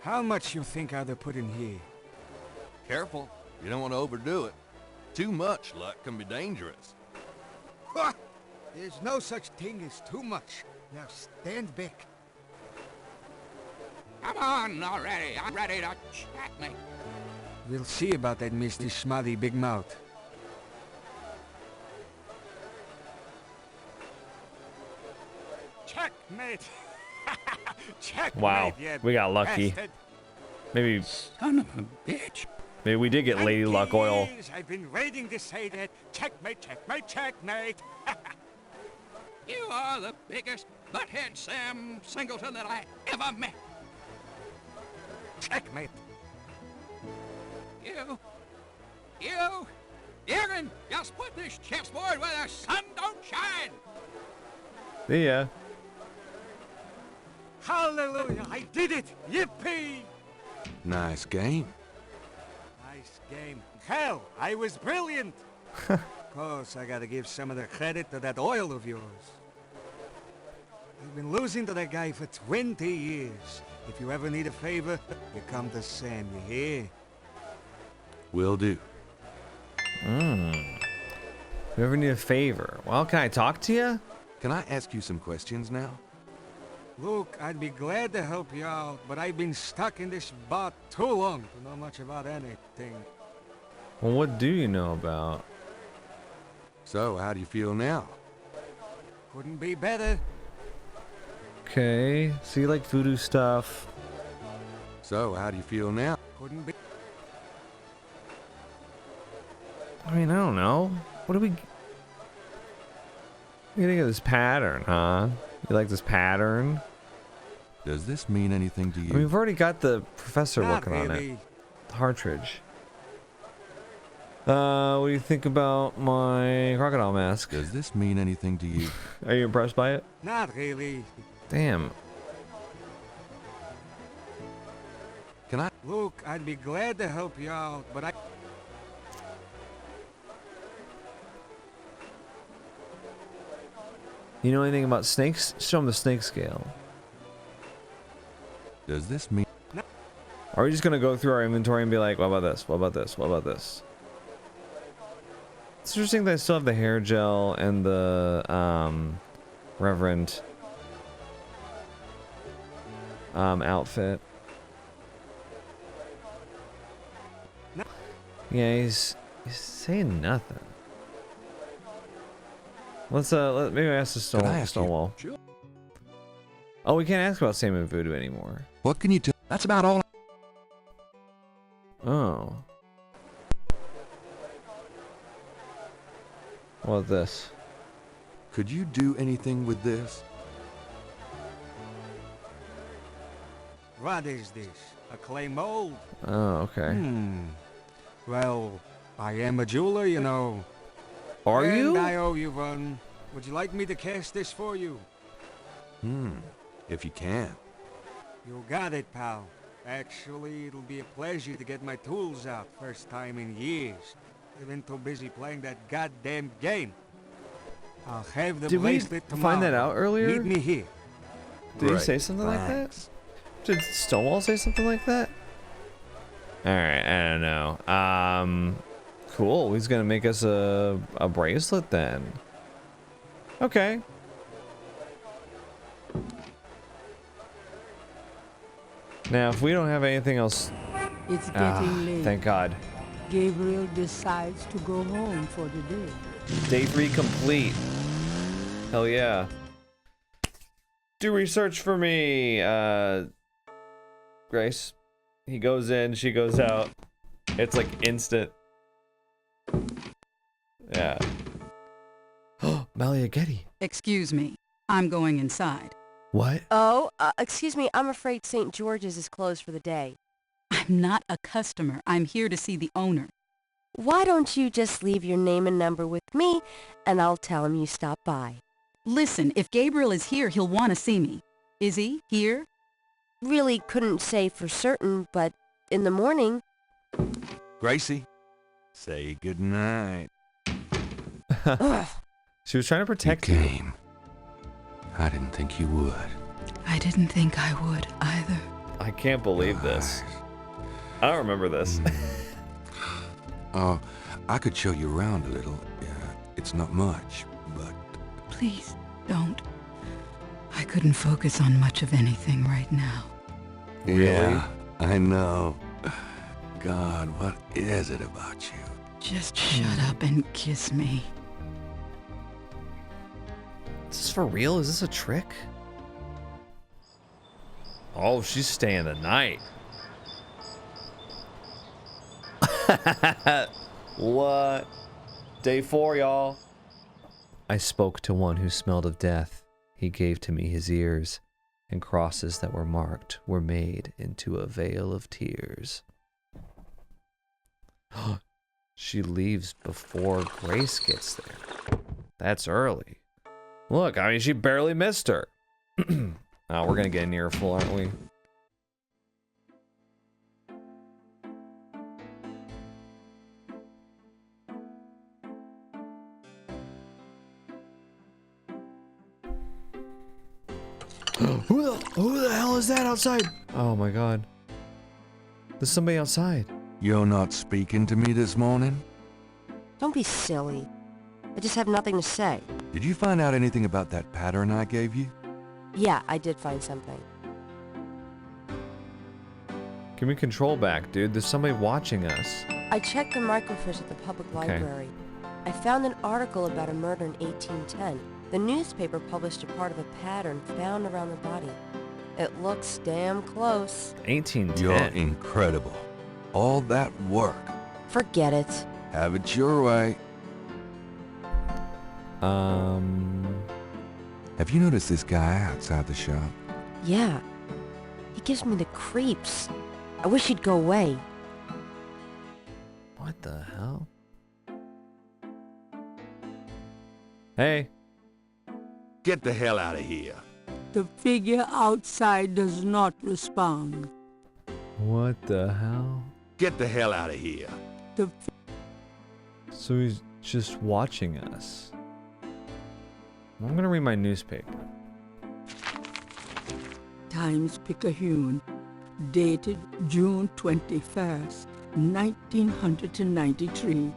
How much you think I'd put in here? Careful. You don't want to overdo it. Too much luck can be dangerous. Ha! There's no such thing as too much. Now stand back. Come on already. I'm ready to checkmate. We'll see about that, Mr. Schmutty Big Mouth. Checkmate! Checkmate, Wow, you we got lucky. bastard. Maybe Son of a bitch. we did get Lady 20 Luck oil. years I've been waiting to say that. Checkmate, checkmate, checkmate. You are the biggest butthead Sam Singleton that I ever met. Checkmate. You can just put this chessboard where the sun don't shine. See ya. Hallelujah, I did it. Yippee. Nice game. Nice game. Hell, I was brilliant. Course, I gotta give some of the credit to that oil of yours. I've been losing to that guy for 20 years. If you ever need a favor, you come to Sam, you hear? Will do. If you ever need a favor, well, can I talk to you? Can I ask you some questions now? Look, I'd be glad to help you out, but I've been stuck in this bot too long to know much about anything. Well, what do you know about? So, how do you feel now? Couldn't be better. Okay, so you like voodoo stuff. So, how do you feel now? Couldn't be. I mean, I don't know. What do we... What do you think of this pattern, huh? You like this pattern? Does this mean anything to you? I mean, we've already got the professor Not working on really. it. Partridge. What do you think about my crocodile mask? Does this mean anything to you? Are you impressed by it? Not really. Damn. Can I? Look, I'd be glad to help you out, but I... You know anything about snakes? Show them the snake scale. Does this mean... Are we just gonna go through our inventory and be like, what about this? What about this? What about this? It's interesting that I still have the hair gel and the Reverend outfit. Yeah, he's saying nothing. Let's maybe ask the Stonewall. Sure. Oh, we can't ask about Sam and Voodoo anymore. What can you tell? That's about all. Oh. What's this? Could you do anything with this? What is this? A clay mold? Oh, okay. Well, I am a jeweler, you know. Are and you? I owe you one. Would you like me to cast this for you? If you can. You got it, pal. Actually, it'll be a pleasure to get my tools out. First time in years. I've been too busy playing that goddamn game. I'll have the Did we bracelet tomorrow. find that out earlier? Meet me here. Did he Right. say something like that? Did Stonewall say something like that? Alright, I don't know. Cool. He's gonna make us a bracelet then. Okay. Now, if we don't have anything else... It's getting late. Thank God. Gabriel decides to go home for the day. Day 3 complete. Hell yeah. Do research for me, Grace. He goes in, she goes out. It's like instant. Yeah. Malia Getty. Excuse me. I'm going inside. What? Oh, excuse me, I'm afraid St. George's is closed for the day. I'm not a customer. I'm here to see the owner. Why don't you just leave your name and number with me, and I'll tell him you stopped by. Listen, if Gabriel is here, he'll want to see me. Is he here? Really couldn't say for certain, but in the morning... Gracie, say goodnight. She was trying to protect you. you. Came. I didn't think you would. I didn't think I would either. I can't believe this. I don't remember this. Oh, I could show you around a little. Yeah, it's not much, but... Please, don't. I couldn't focus on much of anything right now. Really? Yeah, I know. God, what is it about you? Just shut up and kiss me. Is this for real? Is this a trick? Oh, she's staying the night. What? Day 4, y'all. I spoke to one who smelled of death. He gave to me his ears, and crosses that were marked were made into a veil of tears. She leaves before Grace gets there. That's early. Look, I mean, she barely missed her. Oh, we're gonna get an earful, aren't we? Who the hell is that outside? Oh my God. There's somebody outside. You're not speaking to me this morning? Don't be silly. I just have nothing to say. Did you find out anything about that pattern I gave you? Yeah, I did find something. Give me control back, dude. There's somebody watching us. I checked the microfiche at the public library. I found an article about a murder in 1810. The newspaper published a part of a pattern found around the body. It looks damn close. 1810. You're incredible. All that work. Forget it. Have it your way. Have you noticed this guy outside the shop? Yeah. He gives me the creeps. I wish he'd go away. What the hell? Hey. Get the hell out of here. The figure outside does not respond. What the hell? Get the hell out of here. So he's just watching us. I'm gonna read my newspaper. Times-Picayune, dated June 21st, 1993.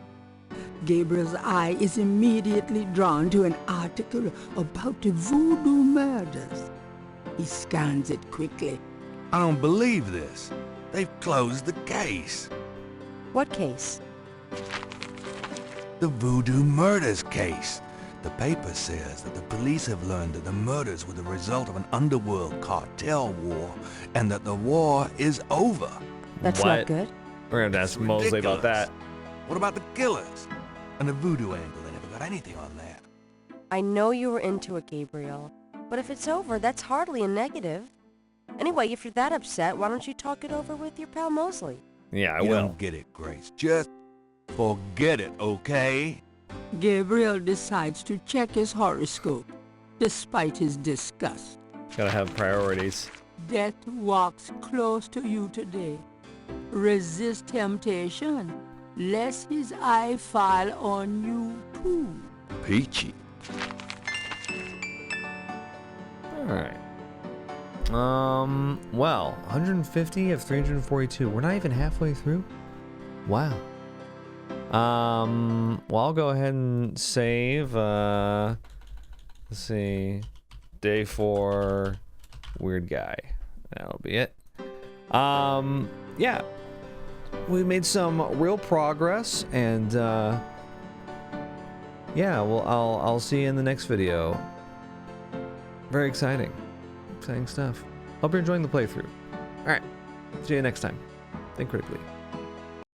Gabriel's eye is immediately drawn to an article about the Voodoo murders. He scans it quickly. I don't believe this. They've closed the case. What case? The Voodoo murders case. The paper says that the police have learned that the murders were the result of an underworld cartel war and that the war is over. That's not good. We're going to ask Mosley about that. What about the killers? And the voodoo angle, they never got anything on that. I know you were into it, Gabriel. But if it's over, that's hardly a negative. Anyway, if you're that upset, why don't you talk it over with your pal Mosley? Yeah, I You will. don't get it, Grace. Just forget it, okay? Gabriel decides to check his horoscope, despite his disgust. Gotta have priorities. Death walks close to you today. Resist temptation, lest his eye fall on you too. Peachy. Alright. Well, 150 of 342. We're not even halfway through? Wow. Well, I'll go ahead and save, let's see, day 4, weird guy. That'll be it. Yeah. We made some real progress, and, yeah, well, I'll see you in the next video. Very exciting. Exciting stuff. Hope you're enjoying the playthrough. Alright. See you next time. Think critically.